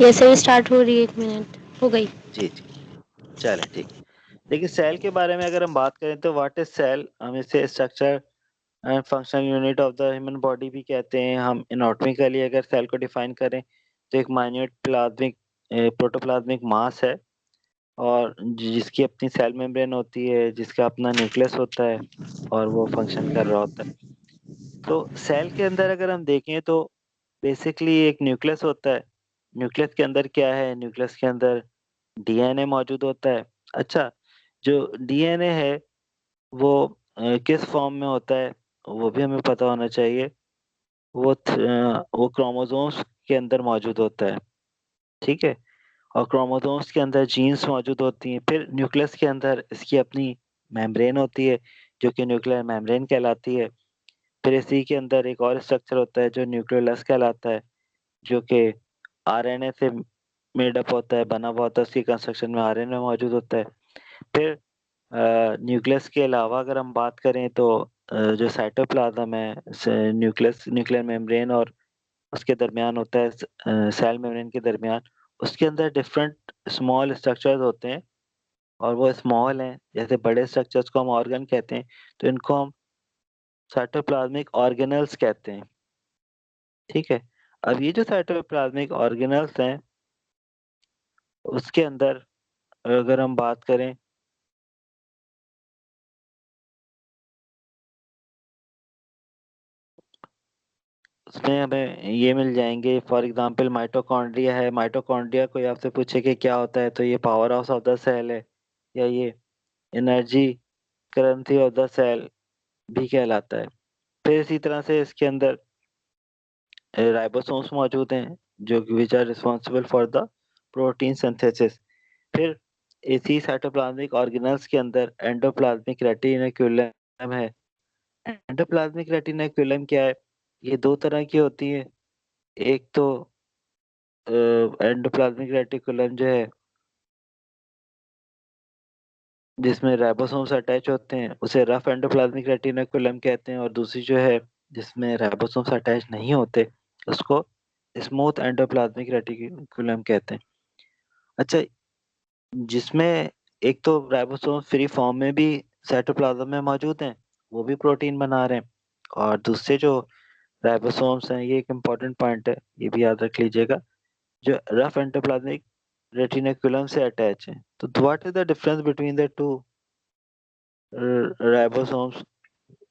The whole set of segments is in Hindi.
ये सही स्टार्ट हो रही है, 1 मिनट हो गई। जी, जी। चलें ठीक। देखिए सेल के बारे में अगर हम बात करें तो व्हाट इज़ सेल? हम इसे structure and functional unit of the human body भी कहते हैं। हम एनाटॉमिकली अगर सेल को डिफाइन करें तो एक माइन्यूट प्लाज़्मिक प्रोटोप्लाज़्मिक मास है और जिसकी अपनी सेल मेम्ब्रेन होती है, जिसका अपना न्यूक्लियस होता है और वो फंक्शन कर रहा होता है। तो सेल के अंदर अगर हम देखें तो बेसिकली एक न्यूक्लियस होता है। न्यूक्लियस के अंदर क्या है? न्यूक्लियस के अंदर डीएनए मौजूद होता है। अच्छा, जो डीएनए है वो किस फॉर्म में होता है? वो भी हमें पता होना चाहिए। वो क्रोमोसोम्स के अंदर मौजूद होता है, ठीक है? और क्रोमोसोम्स के अंदर जीन्स मौजूद होती हैं। फिर न्यूक्लियस के अंदर इसकी अपनी मेम्ब्रेन होती है, जो कि न्यूक्लियर मेम्ब्रेन कहलाती है। फिर इसी के अंदर एक और स्ट्रक्चर होता है जो न्यूक्लियोलस कहलाता है, जो कि आरएनए से मेड अप होता है, बना हुआ होता है, उसकी कंस्ट्रक्शन में आरएनए मौजूद होता है। फिर न्यूक्लियस के अलावा अगर हम बात करें तो जो साइटोप्लाज़्म है, न्यूक्लियर मेम्ब्रेन और उसके दरमियान होता है सेल मेम्ब्रेन के दरमियान, उसके अंदर डिफरेंट स्मॉल स्ट्रक्चर्स होते हैं और वो स्मॉल हैं, जैसे बड़े स्ट्रक्चर्स को हम ऑर्गन कहते हैं, तो इनको हम साइटोप्लाज़्मिक ऑर्गेनेल्स कहते हैं, ठीक है? अब ये जो साइटोप्लाज़्मिक ऑर्गेनेल्स हैं, उसके अंदर अगर हम बात करें उसमें हमें ये मिल जाएँगे फॉर एग्ज़ाम्पल माइटोकॉन्ड्रिया है, माइटोकॉन्ड्रिया कोई आपसे पूछे कि क्या होता है तो ये power house of the cell है या ये energy currency of the cell भी कहलाता है। फिर इसी तरह से इसके अंदर राइबोसोम्स मौजूद हैं जो कि which are responsible for the protein synthesis. फिर इसी साइटोप्लाज्मिक ऑर्गेनेल्स के अंदर एंडोप्लाज्मिक रेटिनोकुलम है। एंडोप्लाज्मिक रेटिनोकुलम क्या है? ये 2 तरह की होती है। एक तो एंडोप्लाज्मिक रेटिकुलम जो है जिसमें राइबोसोम्स अटैच होते हैं, उसे रफ एंडोप्लाज्मिक रेटिनोकुलम कहते हैं और दूसरी जो है जिसमें राइबोसोम्स अटैच नहीं होते, उसको स्मूथ एंडोप्लाज्मिक रेटिकुलम कहते हैं। अच्छा, जिसमें एक तो राइबोसोम फ्री फॉर्म में भी साइटोप्लाज्म में मौजूद हैं, वो भी प्रोटीन बना रहे हैं और दूसरे जो राइबोसोम्स हैं, ये एक इम्पोर्टेंट पॉइंट है, ये भी याद रख लीजिएगा, जो रफ एंडोप्लाज्मिक रेटिकुलम से अटैच है। तो what is the difference between the two ribosomes?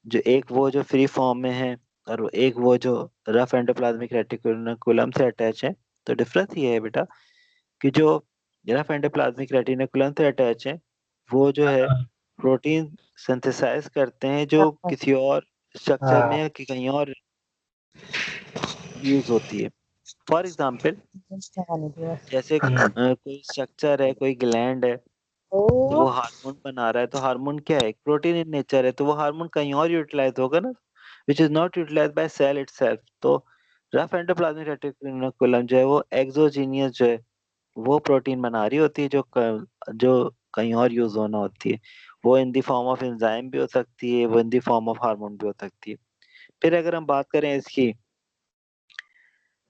जो एक वो जो फ्री फॉर्म में है और एक वो जो रफ एंडोप्लाज्मिक रेटिकुलम से अटैच है। तो डिफरेंस ये है बेटा कि जो रफ एंडोप्लाज्मिक रेटिकुलम से अटैच है, वो जो है प्रोटीन सिंथेसाइज करते हैं जो किसी और स्ट्रक्चर में हाँ। या कहीं और यूज होती है। फॉर एग्जाम्पल जैसे कोई स्ट्रक्चर है, कोई ग्लैंड है, वो हार्मोन बना रहा है, तो हार्मोन क्या है? एक प्रोटीन इन नेचर है, तो वो हार्मोन कहीं और यूटिलाइज होगा ना, which is not utilised by cell itself. तो रफ एंडोप्लाज्मिक रेटिकुलम जो है वो एक्सोजीनियस जो है वो प्रोटीन बना रही होती है जो कहीं और यूज होना होती है। वो in the form of enzyme भी हो सकती है, वो in the form of hormone भी हो सकती है। फिर अगर हम बात करें इसकी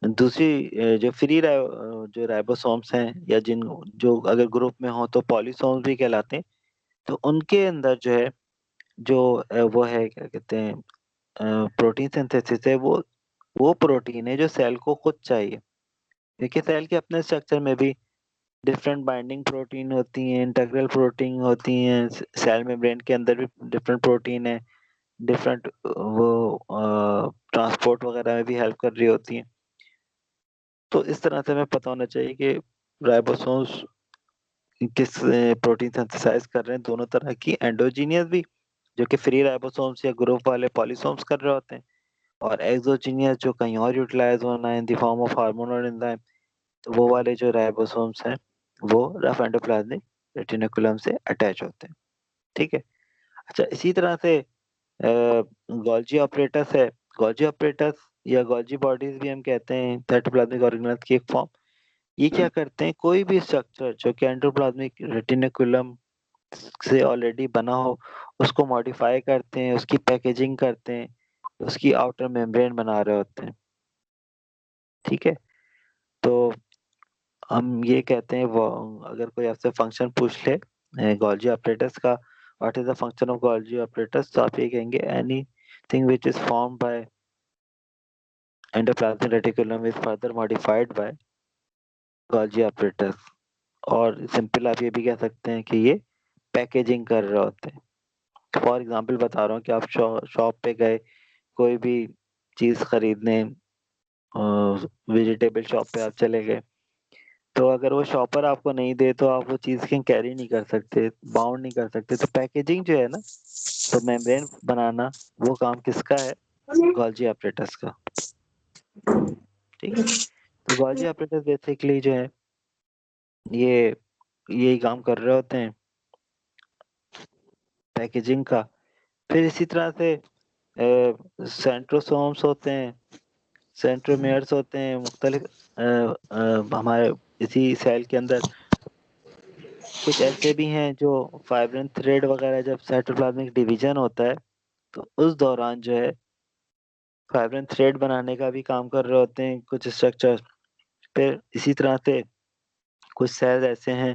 दूसरी जो राइबोसोम्स हैं या जिन जो अगर ग्रुप में हो तो पॉलीसोम्स भी कहलाते हैं। तो उनके अंदर जो है जो वो है क्या कहते हैं प्रोटीन सिंथेसिस है वो प्रोटीन है जो सेल को खुद चाहिए। देखिए सेल के अपने स्ट्रक्चर में भी डिफरेंट बाइंडिंग प्रोटीन होती हैं, इंटीग्रल प्रोटीन होती हैं, सेल मेम्ब्रेन के अंदर भी डिफरेंट प्रोटीन है, डिफरेंट वो ट्रांसपोर्ट वगैरह में भी हेल्प कर रही होती हैं। तो इस तरह से हमें पता होना चाहिए कि राइबोसोम्स किस प्रोटीन सिंथेसाइज कर रहे हैं, दोनों तरह की एंडोजीनियस भी जो कि फ्री राइबोसोम्स या ग्रुप वाले पॉलीसोम्स कर रहे होते हैं और एक्सोजीनियस जो कहीं और यूटिलाइज होना है in the form of hormone और एंजाइम, तो वो वाले जो राइबोसोम्स हैं वो रफ एंडोप्लाज्मिक रेटिकुलम से अटैच होते हैं, ठीक है? अच्छा, इसी तरह से गोल्जी ऑपरेटस है। गोल्जी ऑपरेटस या गोल्जी बॉडीज भी हम कहते हैं साइटोप्लाज्मिक ऑर्गेनेल्स की एक फॉर्म। ये क्या करते हैं? कोई भी स्ट्रक्चर जो कि एंडोप्लाज्मिक रेटिकुलम से ऑलरेडी बना हो, उसको मॉडिफाई करते हैं, उसकी पैकेजिंग करते हैं, उसकी आउटर मेम्ब्रेन बना रहे होते हैं, ठीक है? तो हम ये कहते हैं वो अगर कोई आपसे फंक्शन पूछ ले गोल्जी ऑपरेटर्स का, what is the function of Golgi operators, तो आप ये कहेंगे anything which is formed by endoplasmic reticulum is further modified by Golgi operators. और सिंपल आप ये भी कह सकते हैं कि ये पैकेजिंग कर रहे होते हैं। फॉर एग्जांपल बता रहा हूँ कि आप शॉप पे गए, कोई भी चीज खरीदने, वेजिटेबल शॉप पे आप चले गए, तो अगर वो शॉपर आपको नहीं दे तो आप वो चीज के कैरी नहीं कर सकते, बाउंड नहीं कर सकते। तो पैकेजिंग जो है ना, तो मेम्ब्रेन बनाना, वो काम किसका है? गोल्जी ऑपरेटर्स का। ठीक है, तो गोल्जी ऑपरेटर्स बेसिकली जो है ये यही काम कर रहे होते हैं, पैकेजिंग का। फिर इसी तरह से सेंट्रोसोम्स होते हैं, सेंट्रोमेयर्स होते हैं, मुख्तलिफ हमारे इसी सेल के अंदर कुछ ऐसे भी हैं जो फाइब्रिन थ्रेड वगैरह, जब साइटोप्लाज्मिक डिवीजन होता है तो उस दौरान जो है फाइब्रिन थ्रेड बनाने का भी काम कर रहे होते हैं कुछ स्ट्रक्चर। फिर इसी तरह से कुछ सेल्स ऐसे हैं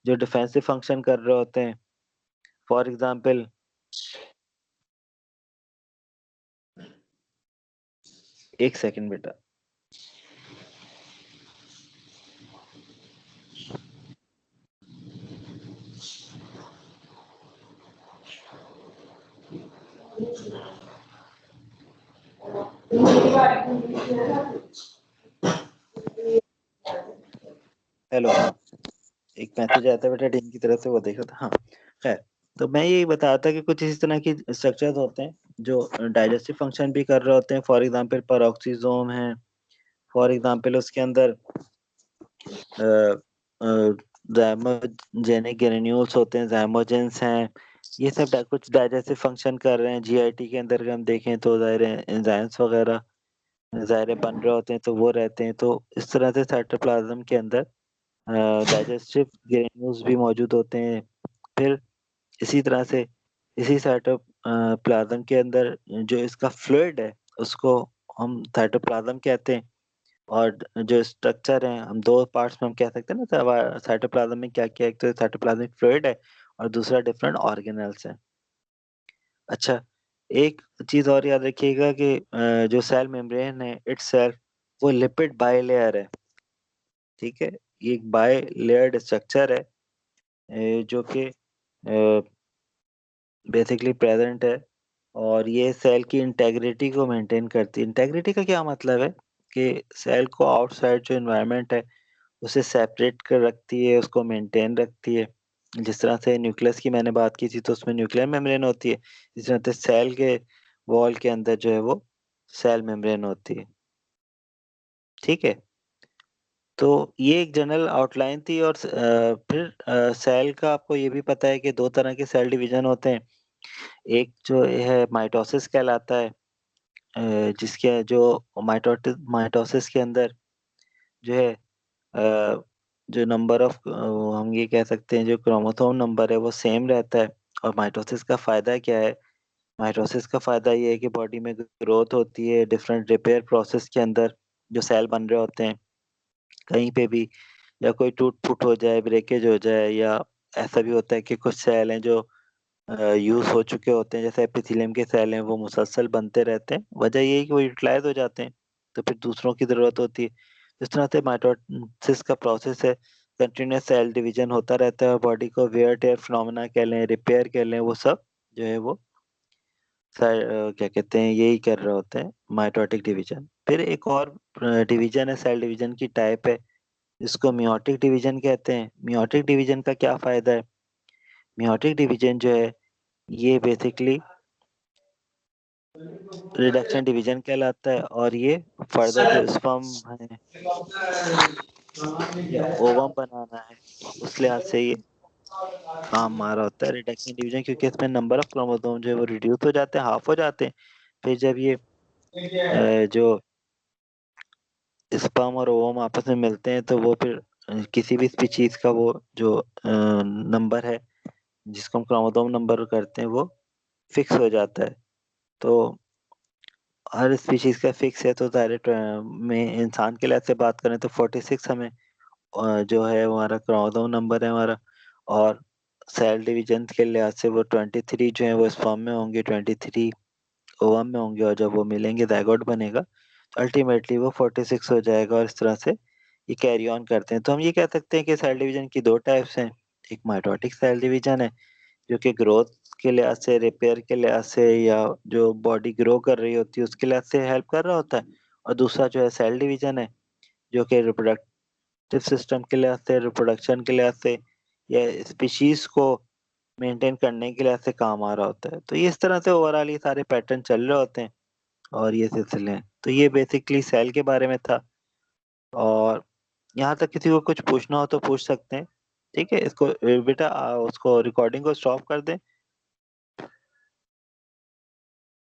जो डिफेंसिव फंक्शन कर रहे होते हैं। फॉर एग्जांपल, एक सेकंड बेटा। हेलो, हाँ, एक मैसेज आया था बेटा टीम की तरफ से, वो देखा था। हाँ, खैर, तो मैं यही बता रहा था कि कुछ इस तरह की स्ट्रक्चर्स होते हैं जो डाइजेस्टिव फंक्शन भी कर रहे होते हैं। फॉर एग्जांपल पेरोक्सिसोम है, फॉर एग्जांपल उसके अंदर ज़ाइमोजेनिक ग्रेन्यूल्स होते हैं, ज़ाइमोजेंस हैं। ये सब कुछ डाइजेस्टिव फंक्शन कर रहे हैं। जीआईटी के अंदर अगर हम देखें तो ज़ाहिर है एंजाइम्स वगैरह ज़ाहिर है बन रहे होते हैं, तो वो रहते हैं। तो इस तरह से साइटोप्लाज्म के अंदर डाइजेस्टिव ग्रेन्यूल्स भी मौजूद होते हैं। फिर इसी तरह से इसी साइटोप्लाज्म के अंदर जो इसका फ्लूइड है, उसको हम साइटोप्लाज्म कहते हैं। और जो स्ट्रक्चर है, हम 2 पार्ट्स में हम कह सकते हैं ना साइटोप्लाज्म में क्या-क्या है। एक तो साइटोप्लाज्मिक फ्लूइड है और दूसरा डिफरेंट ऑर्गेनेल्स है। अच्छा, एक चीज़ और याद रखिएगा कि जो सेल मेम्ब्रेन है इटसेल्फ वो लिपिड बाइलेयर है, ठीक है? ये एक बाइलेयर्ड स्ट्रक्चर है जो कि बेसिकली प्रेजेंट है, और ये सेल की इंटेग्रिटी को मेंटेन करती है। इंटेग्रिटी का क्या मतलब है कि सेल को आउटसाइड जो एनवायरनमेंट है उसे सेपरेट कर रखती है, उसको मेंटेन रखती है। जिस तरह से न्यूक्लियस की मैंने बात की थी तो उसमें न्यूक्लियर मेम्ब्रेन होती है, इस तरह से सेल के वॉल के अंदर जो है वो सेल मेम्ब्रेन होती है। ठीक है, तो ये एक जनरल आउटलाइन थी। और फिर सेल का आपको ये भी पता है कि 2 तरह के सेल डिवीजन होते हैं। एक जो है माइटोसिस कहलाता है, जिसके जो माइटोसिस के अंदर जो है जो नंबर ऑफ हम ये कह सकते हैं जो क्रोमोसोम नंबर है वो सेम रहता है। और माइटोसिस का फ़ायदा क्या है? माइटोसिस का फ़ायदा ये है कि बॉडी में ग्रोथ होती है डिफरेंट रिपेयर प्रोसेस के अंदर, जो सेल बन रहे होते हैं। कहीं पे भी या कोई टूट-फूट हो जाए, ब्रेकेज हो जाए, या ऐसा भी होता है कि कुछ सेल हैं जो यूज़ हो चुके होते हैं, जैसे एपिथेलियम के सेल हैं, वो मुसलसल बनते रहते हैं। वजह ये है कि वो यूटिलाइज़ हो जाते हैं, तो फिर दूसरों की ज़रूरत होती है। इस तरह से माइटोसिस का प्रोसेस है, कंटीन्यूअस सेल डिवीज़न होता रहता है और बॉडी को वियर टियर फिनोमेना कह लें, रिपेयर कह लें, वो सब जो है वो क्या कहते हैं, यही कर रहे होते हैं, माइटोटिक डिवीज़न। फिर एक और डिवीज़न है, सेल डिवीज़न की टाइप है, जिसको मियोटिक डिवीज़न कहते हैं। मियोटिक डिवीज़न का क्या फ़ायदा है? मियोटिक डिवीज़न जो है, ये बेसिकली रिडक्शन डिवीजन कहलाता है, और ये फर्दर जो स्पर्म है या ओवम बनाना है, उस लिहाज से ये काम आ रहा होता है रिडक्शन डिवीजन, क्योंकि इसमें नंबर ऑफ क्रोमोसोम जो है वो रिड्यूस हो जाते हैं, हाफ हो जाते हैं। फिर जब ये जो स्पर्म और ओवम आपस में मिलते हैं तो वो फिर किसी भी स्पीशीज का वो जो नंबर है जिसको हम क्रोमोसोम नंबर करते हैं वो फिक्स हो जाता है। तो हर स्पीशीज का फिक्स है, तो डायरेक्ट में इंसान के लिहाज से बात करें तो 46 हमें जो है हमारा क्रोमोसोम नंबर है हमारा, और सेल डिवीजन के लिहाज से वो 23 जो है वो स्पर्म में होंगे, 23 ओवम में होंगे, और जब वो मिलेंगे ज़ायगोट बनेगा तो अल्टीमेटली वो 46 हो जाएगा, और इस तरह से ये कैरी ऑन करते हैं। तो हम ये कह सकते हैं कि सेल डिवीजन की 2 टाइप्स हैं। एक माइटोटिक सेल डिवीजन है जो कि ग्रोथ के लिहाज से, रिपेयर के लिहाज से, या जो बॉडी ग्रो कर रही होती है उसके लिहाज से हेल्प कर रहा होता है, और दूसरा जो है सेल डिवीजन है जो कि रिप्रोडक्टिव सिस्टम के लिहाज से, रिप्रोडक्शन के लिहाज से, या स्पीशीज को मेंटेन करने के लिहाज से काम आ रहा होता है। तो ये इस तरह से ओवरऑल ये सारे पैटर्न चल रहे होते हैं और ये सिलसिले हैं। तो ये बेसिकली सेल के बारे में था, और यहाँ तक किसी को कुछ पूछना हो तो पूछ सकते हैं। ठीक है, इसको बेटा उसको रिकॉर्डिंग को स्टॉप कर दें